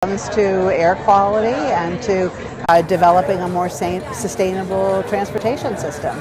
comes to air quality and to developing a more sustainable transportation system.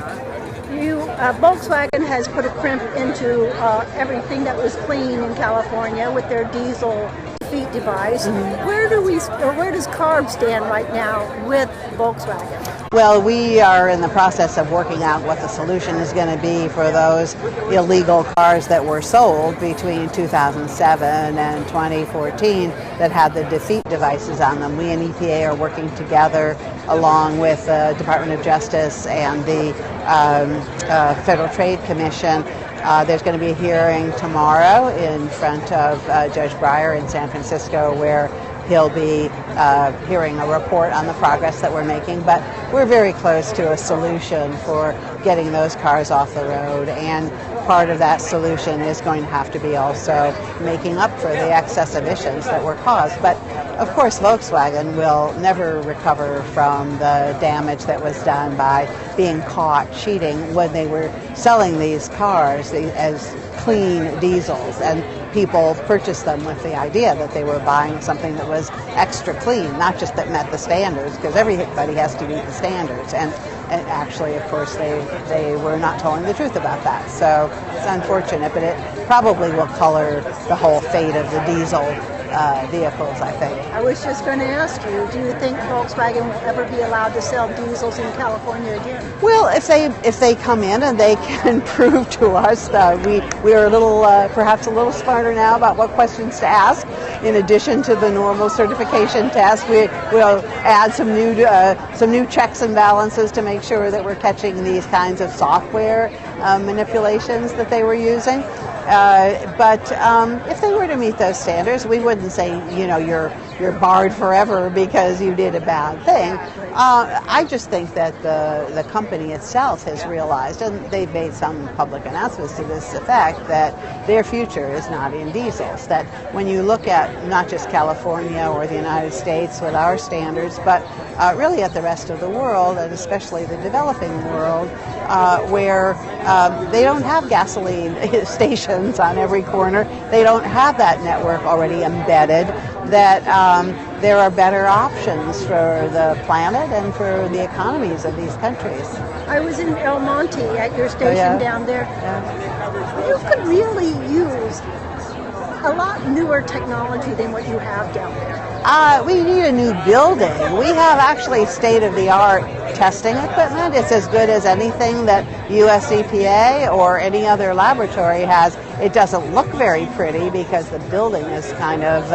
Volkswagen has put a crimp into everything that was clean in California with their diesel defeat device. Mm-hmm. Where does CARB stand right now with Volkswagen? Well, we are in the process of working out what the solution is going to be for those illegal cars that were sold between 2007 and 2014 that had the defeat devices on them. We and EPA are working together along with the Department of Justice and the Federal Trade Commission. There's going to be a hearing tomorrow in front of Judge Breyer in San Francisco where he'll be hearing a report on the progress that we're making, but we're very close to a solution for getting those cars off the road, and part of that solution is going to have to be also making up for the excess emissions that were caused. But of course Volkswagen will never recover from the damage that was done by being caught cheating when they were selling these cars as clean diesels, and people purchased them with the idea that they were buying something that was extra clean, not just that met the standards, because everybody has to meet the standards. And actually, of course, they were not telling the truth about that. So it's unfortunate, but it probably will color the whole fate of the diesel vehicles, I think. I was just going to ask you, do you think Volkswagen will ever be allowed to sell diesels in California again? Well, if they come in and they can prove to us we are a little perhaps a little smarter now about what questions to ask. In addition to the normal certification test, we'll add some new checks and balances to make sure that we're catching these kinds of software manipulations that they were using. But if they were to meet those standards, we wouldn't say, you're barred forever because you did a bad thing. I just think that the company itself has realized, and they've made some public announcements to this effect, that their future is not in diesels. That when you look at not just California or the United States with our standards, but really at the rest of the world, and especially the developing world, where they don't have gasoline stations on every corner, they don't have that network already embedded, that there are better options for the planet and for the economies of these countries. I was in El Monte at your station down there. Yeah. You could really use a lot newer technology than what you have down there. We need a new building. We have actually state-of-the-art testing equipment. It's as good as anything that US EPA or any other laboratory has. It doesn't look very pretty because the building is kind of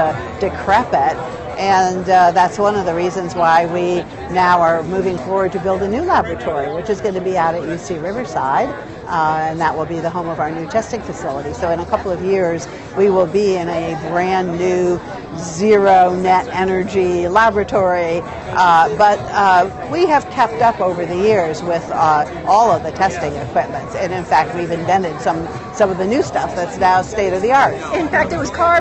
decrepit. And that's one of the reasons why we now are moving forward to build a new laboratory, which is going to be out at UC Riverside, and that will be the home of our new testing facility. So in a couple of years, we will be in a brand new zero net energy laboratory, but we have kept up over the years with all of the testing equipment, and in fact we've invented some of the new stuff that's now state of the art. In fact, it was CARB